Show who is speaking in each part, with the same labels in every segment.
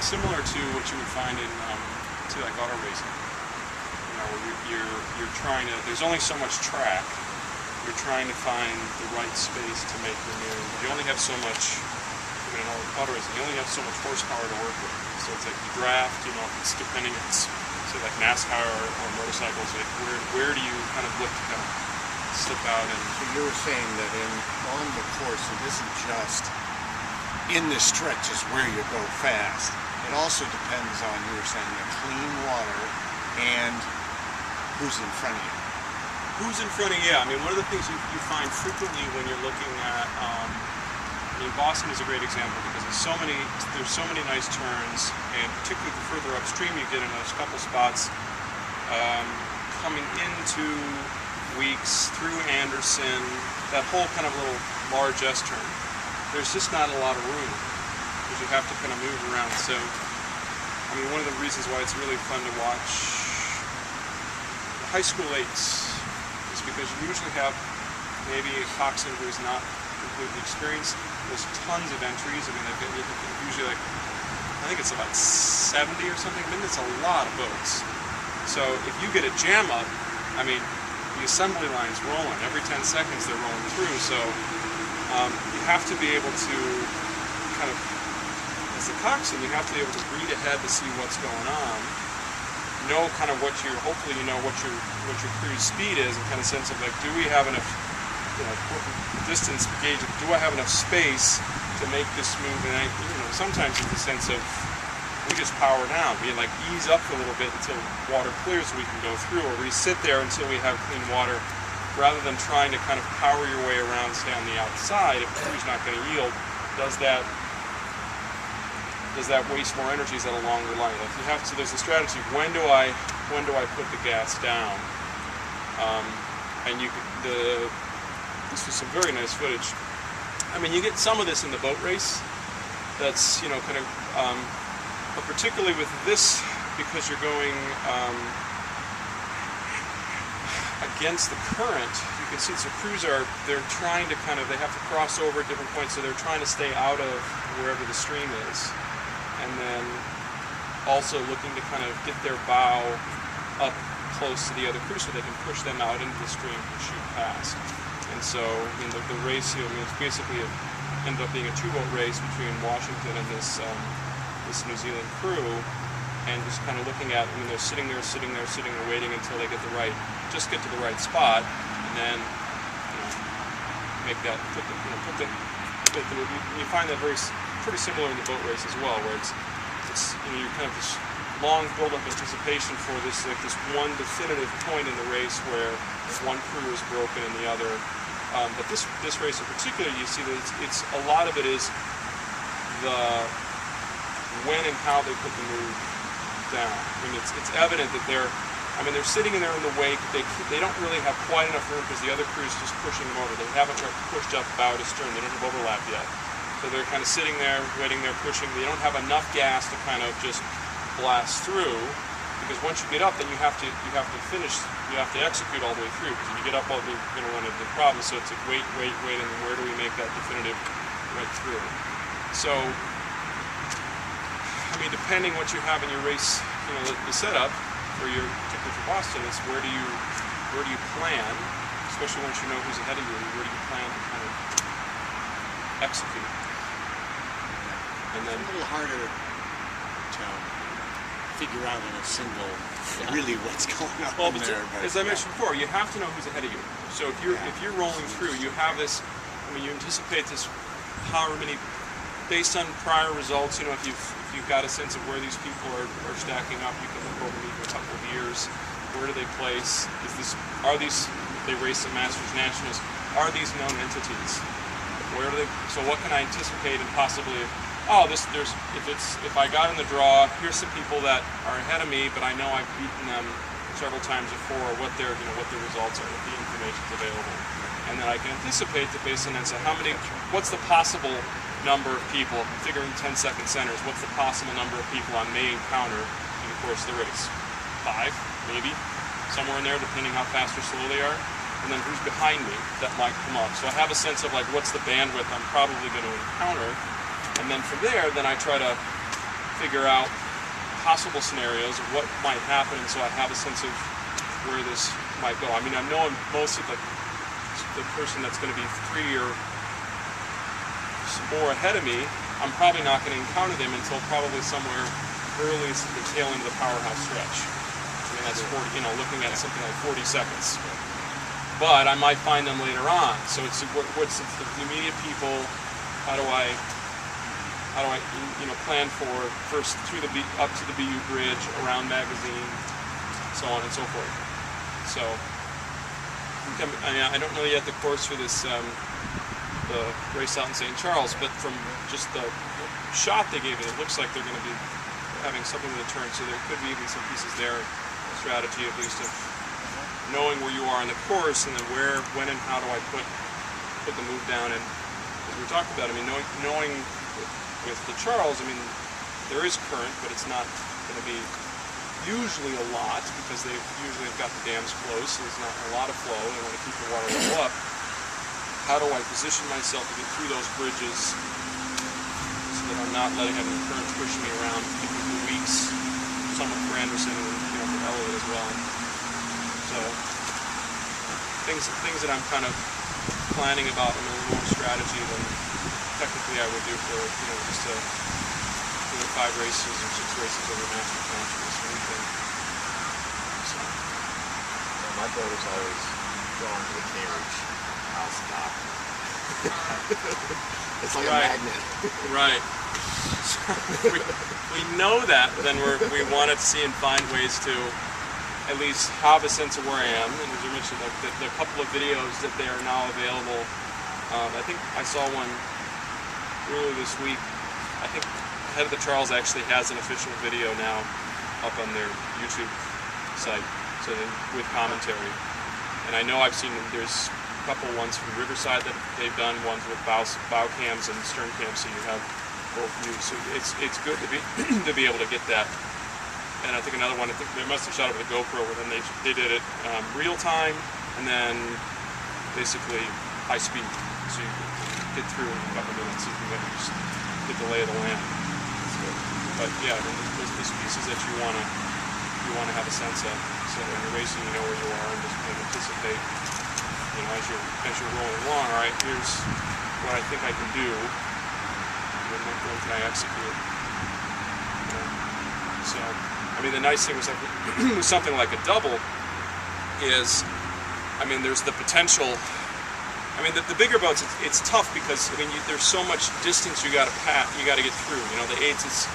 Speaker 1: similar to what you would find in to like auto racing. You're trying to. There's only so much track. You're trying to find the right space to make your move. You only have so much. In auto racing, you only have so much horsepower to work with. So it's like the draft. It's depending. It's say like NASCAR or motorcycles. Like where do you kind of look to kind of slip out and?
Speaker 2: So you were saying that on the course, it isn't just in the stretches where you go fast. It also depends on, you were saying, the clean water and who's in front of you.
Speaker 1: Who's in front of you? Yeah, I mean, one of the things you find frequently when you're looking at, Boston is a great example because there's so many nice turns, and particularly the further upstream you get in those couple spots, coming into Weeks, through Anderson, that whole kind of little large S turn. There's just not a lot of room because you have to kind of move around. So, I mean, one of the reasons why it's really fun to watch the high school eights is because you usually have maybe a coxswain who's not completely experienced. There's tons of entries. I mean, they've usually like, I think it's about 70 or something. I mean, it's a lot of boats. So if you get a jam up, I mean, the assembly line's rolling. Every 10 seconds they're rolling through. So you have to be able to kind of, as the coxswain, you have to be able to read ahead to see what's going on. Know kind of hopefully you know what your cruise speed is, and kind of sense of like, do we have enough, distance gauge? Do I have enough space to make this move? And sometimes it's a sense of we just power down. We like ease up a little bit until water clears so we can go through, or we sit there until we have clean water, rather than trying to kind of power your way around, stay on the outside. If the crew's not going to yield, does that waste more energy? Is that a longer line? If you have to, there's a strategy. When do I put the gas down? And this was some very nice footage. I mean, you get some of this in the boat race. That's kind of, but particularly with this, because you're going against the current, you can see so crews they're trying to they have to cross over at different points, so they're trying to stay out of wherever the stream is, and then also looking to kind of get their bow up close to the other crew so they can push them out into the stream and shoot past. And so the race here, it's basically ended up being a two-boat race between Washington and this New Zealand crew, and just kind of looking at, they're sitting there, waiting until they get to the right spot, and then make that you find that pretty similar in the boat race as well, where it's you kind of this long build-up anticipation for this one definitive point in the race where one crew is broken and the other. But this race in particular, you see that it's a lot of it is the when and how they put the move down. I mean, it's evident that they're sitting in there in the wake. They don't really have quite enough room because the other crew is just pushing them over. They haven't pushed up bow to stern. They don't have overlap yet. So they're kind of sitting there, waiting there, pushing. They don't have enough gas to kind of just blast through, because once you get up, then you have to finish. You have to execute all the way through, because if you get up, you're going to run into problems. So it's like wait, and then where do we make that definitive right through? So, I mean, depending what you have in your race, the setup for your, particularly for Boston, is where do you plan, especially once you know who's ahead of you, where do you plan to kind of execute? And then
Speaker 2: it's a little harder to figure out in a single really what's going on there. But
Speaker 1: as I mentioned before, you have to know who's ahead of you. So if you're rolling through, you have this. You anticipate this. However many, based on prior results, if you've got a sense of where these people are stacking up, you can look over maybe a couple of years. Where do they place? Are these? They race at Masters, Nationals. Are these known entities? Where do they? So what can I anticipate and possibly? If I got in the draw, here's some people that are ahead of me, but I know I've beaten them several times before. What their results are, what the information's available, and then I can anticipate the based on that. So what's the possible number of people? I'm figuring 10-second centers. What's the possible number of people I may encounter in the course of the race? 5, maybe, somewhere in there, depending how fast or slow they are. And then who's behind me that might come up. So I have a sense of what's the bandwidth I'm probably going to encounter. And then from there, then I try to figure out possible scenarios of what might happen, and so I have a sense of where this might go. I mean, I know most of the person that's going to be 3 or more ahead of me, I'm probably not going to encounter them until probably somewhere early to the tail end of the powerhouse stretch. I mean, that's 40, looking at something like 40 seconds. But I might find them later on. So it's what's the immediate people? How do I plan for first up to the BU bridge, around Magazine, so on and so forth. So I don't know yet the course for this the race out in St. Charles, but from just the shot they gave it looks like they're going to be having something to the turn. So there could be even some pieces there, strategy at least of knowing where you are on the course, and then where, when, and how do I put the move down. And as we talked about, I mean, knowing with the Charles, I mean, there is current, but it's not going to be usually a lot because they've usually got the dams closed, so there's not a lot of flow. They want to keep the water level up. How do I position myself to get through those bridges so that I'm not having the current push me around for weeks? Somewhat for Anderson and for Elliott as well. So things that I'm kind of planning about in a little more strategy than technically I would do for just a 5 races or 6 races over Master Country or anything. So
Speaker 3: my boat is always going to the Cambridge. I'll stop. It's like a magnet. Right.
Speaker 1: So we know that, but then we want to see and find ways to at least have a sense of where I am. And as you mentioned, like the couple of videos that they are now available. I think I saw one earlier this week. I think Head of the Charles actually has an official video now up on their YouTube site, so with commentary. And I know I've seen there's a couple ones from Riverside that they've done, ones with bow cams and stern cams, so you have both views. So it's good to be able to get that. And I think another one, I think they must have shot it with a GoPro, where then they did it real time and then basically high speed, so you can get through in a couple minutes. You can just get the lay of the land. But yeah, there's these pieces that you want to have a sense of. So when you're racing, you know where you are, and just kind of anticipate. As you're rolling along. All right, here's what I think I can do. When can I execute? So, I mean, the nice thing was like with something like a double is, I mean, there's the potential. I mean, the bigger boats, it's tough because there's so much distance you got to get through. The 8s is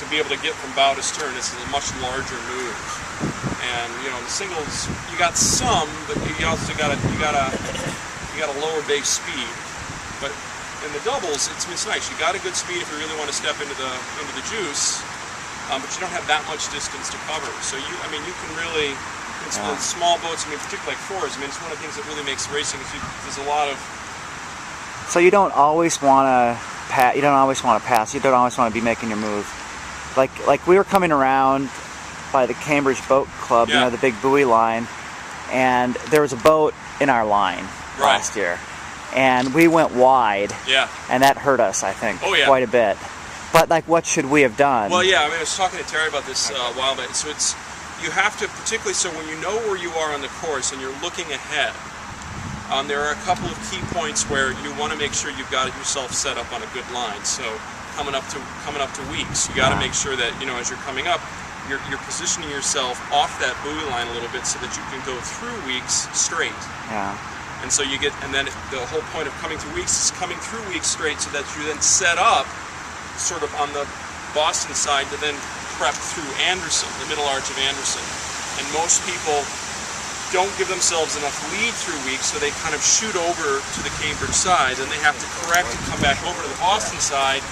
Speaker 1: to be able to get from bow to stern. This is a much larger move, and the singles you got some, but you also got a lower base speed. But in the doubles, it's nice. You got a good speed if you really want to step into the juice, but you don't have that much distance to cover. So you can really. It's the small boats, particularly like 4s. It's one of the things that really makes racing. There's a lot of.
Speaker 4: So you don't always want to pass. You don't always want to pass. You don't always want to be making your move. Like we were coming around by the Cambridge Boat Club, the big buoy line, and there was a boat in our line last year, and we went wide. Yeah. And that hurt us, I think, quite a bit. But what should we have done?
Speaker 1: Well, yeah. I was talking to Terry about this a while back. So you have to, particularly so when you know where you are on the course and you're looking ahead, there are a couple of key points where you want to make sure you've got yourself set up on a good line. So coming up to weeks, you got to make sure that as you're coming up, you're positioning yourself off that buoy line a little bit so that you can go through weeks straight. Yeah. And so and then the whole point of coming through weeks is coming through weeks straight so that you then set up sort of on the Boston side to then prep through Anderson, the middle arch of Anderson. And most people don't give themselves enough lead through weeks, so they kind of shoot over to the Cambridge side, and they have to correct and come back over to the Boston side.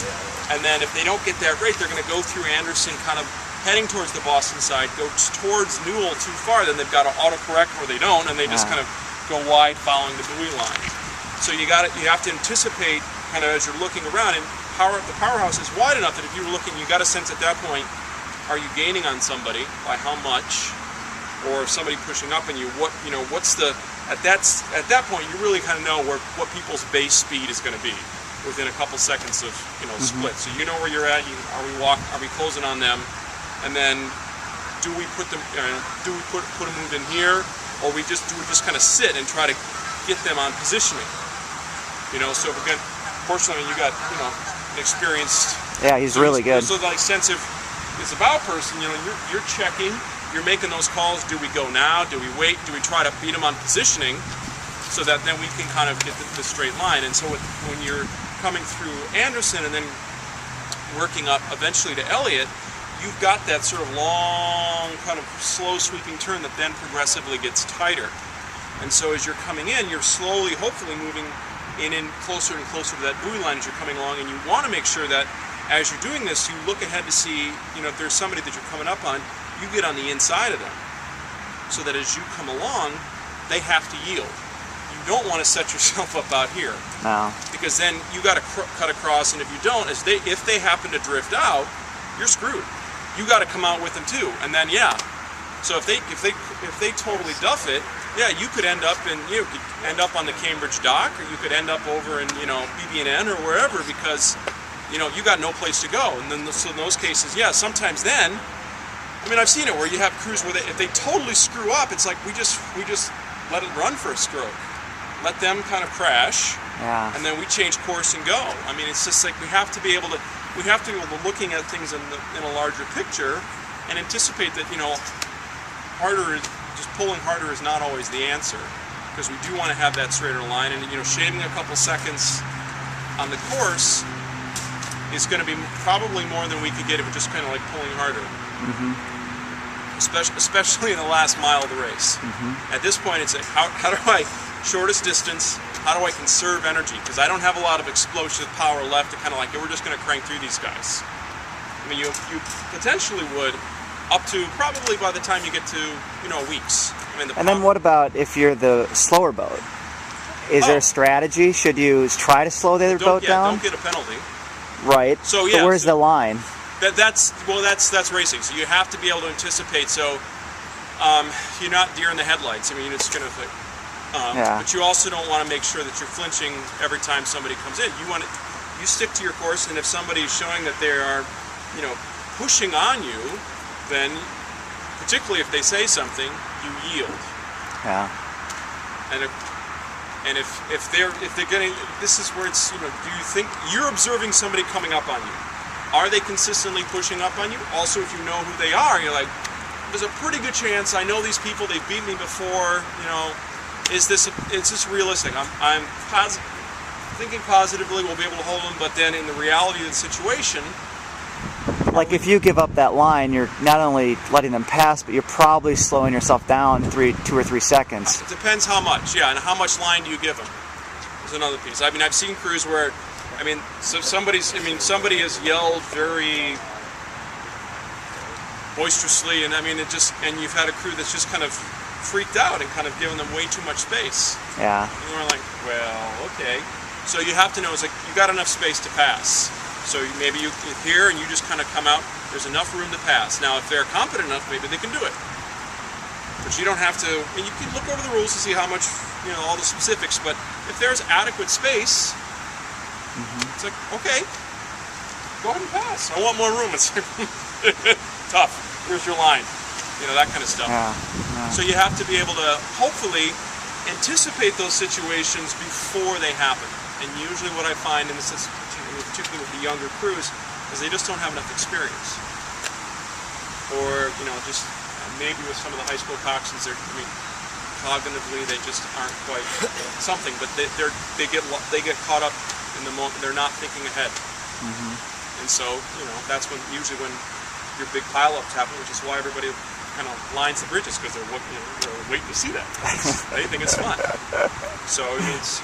Speaker 1: And then if they don't get that right, they're going to go through Anderson, kind of heading towards the Boston side, go towards Newell too far, then they've got to autocorrect where they don't, and they just kind of go wide following the buoy line. So you have to anticipate kind of as you're looking around, and the powerhouse is wide enough that if you're looking, you got a sense at that point, are you gaining on somebody? By how much? Or somebody pushing up on you? What's the at that point you really kind of know what people's base speed is going to be. within a couple seconds of split. So you know where you're at. Are we closing on them? And then do we put them? Do we put a move in here, or do we just kind of sit and try to get them on positioning? So again, fortunately, you got an experienced.
Speaker 4: Yeah, he's really good.
Speaker 1: So like sense of it's about person. You're checking. You're making those calls. Do we go now? Do we wait? Do we try to beat them on positioning, so that then we can kind of get the straight line? And so when you're coming through Anderson and then working up eventually to Elliott, you've got that sort of long, kind of slow sweeping turn that then progressively gets tighter. And so as you're coming in, you're slowly, hopefully moving in closer and closer to that buoy line as you're coming along, and you want to make sure that as you're doing this, you look ahead to see, if there's somebody that you're coming up on, you get on the inside of them, so that as you come along, they have to yield. You don't want to set yourself up out here.
Speaker 4: No.
Speaker 1: Because then you got to cut across, and if you don't, if they happen to drift out, you're screwed. You got to come out with them too, and then so if they totally duff it, you could end up on the Cambridge dock, or you could end up over in BB&N or wherever, because you got no place to go. And then so in those cases, sometimes then, I've seen it where you have crews where if they totally screw up, it's like we just let it run for a stroke. Let them kind of crash, and then we change course and go. It's just like we have to be able to looking at things in a larger picture and anticipate that just pulling harder is not always the answer, because we do want to have that straighter line, and shaving a couple seconds on the course is going to be probably more than we could get if we're just kind of like pulling harder. Especially in the last mile of the race. At this point, it's like, how do I, shortest distance, how do I conserve energy? Because I don't have a lot of explosive power left to kind of like, we're just going to crank through these guys. You potentially would, up to probably by the time you get to, weeks.
Speaker 4: And then what about if you're the slower boat? Is there a strategy? Should you try to slow the other boat down?
Speaker 1: Don't get a penalty.
Speaker 4: Right.
Speaker 1: So
Speaker 4: but where's the line?
Speaker 1: That's racing. So you have to be able to anticipate. So you're not deer in the headlights. It's going to. But you also don't want to make sure that you're flinching every time somebody comes in. You stick to your course, and if somebody is showing that they are, pushing on you, then particularly if they say something, you yield.
Speaker 4: Yeah.
Speaker 1: And if they're getting, this is where it's, do you think you're observing somebody coming up on you? Are they consistently pushing up on you? Also, if you know who they are, you're like, there's a pretty good chance I know these people. They've beat me before. Is this realistic? I'm thinking positively we'll be able to hold them, but then in the reality of the situation,
Speaker 4: like if you give up that line, you're not only letting them pass, but you're probably slowing yourself down 2 or 3 seconds.
Speaker 1: It depends how much, and how much line do you give them is another piece. I've seen crews where, somebody has yelled very boisterously, and and you've had a crew that's just kind of freaked out and kind of given them way too much space.
Speaker 4: Yeah.
Speaker 1: And we're like, well, okay. So you have to know, it's like you got enough space to pass. So maybe you're here and you just kind of come out, there's enough room to pass. Now if they're competent enough, maybe they can do it. But you don't have to, you can look over the rules to see how much, all the specifics, but if there's adequate space, it's like, okay, go ahead and pass. I want more room. It's tough. Here's your line. That kind of stuff.
Speaker 4: Yeah.
Speaker 1: So you have to be able to hopefully anticipate those situations before they happen. And usually what I find, and this is particularly with the younger crews, is they just don't have enough experience. Or, just maybe with some of the high school coxswains, cognitively they just aren't quite something, but they get caught up in the moment. They're not thinking ahead. And so, that's usually when your big pileups happen, which is why everybody kind of lines the bridges, because they're waiting to see that. They think it's fun. So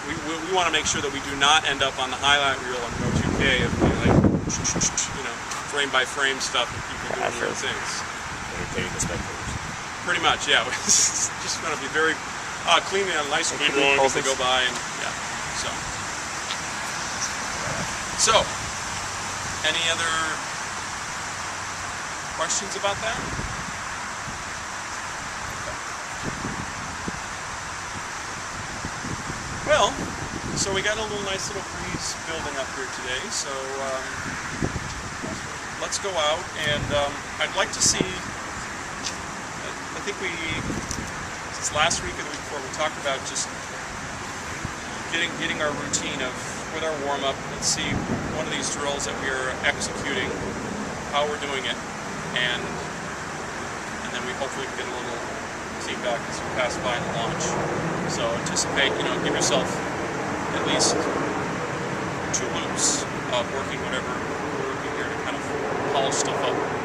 Speaker 1: we want to make sure that we do not end up on the highlight reel on Go 2K of frame by frame stuff and people doing weird things.
Speaker 3: Entertaining the spectators.
Speaker 1: Pretty much, yeah. It's just going to be very clean and nice and clean as they go by, and So, any other questions about that? Well, So we got a nice little breeze building up here today. So let's go out, and I'd like to see. I think since last week and the week before, we talked about just getting our routine of with our warm up. Let's see one of these drills that we are executing, how we're doing it, and then we hopefully can get a little feedback as we pass by the launch. So anticipate, give yourself at least 2 loops of working whatever we're working here to kind of polish stuff up.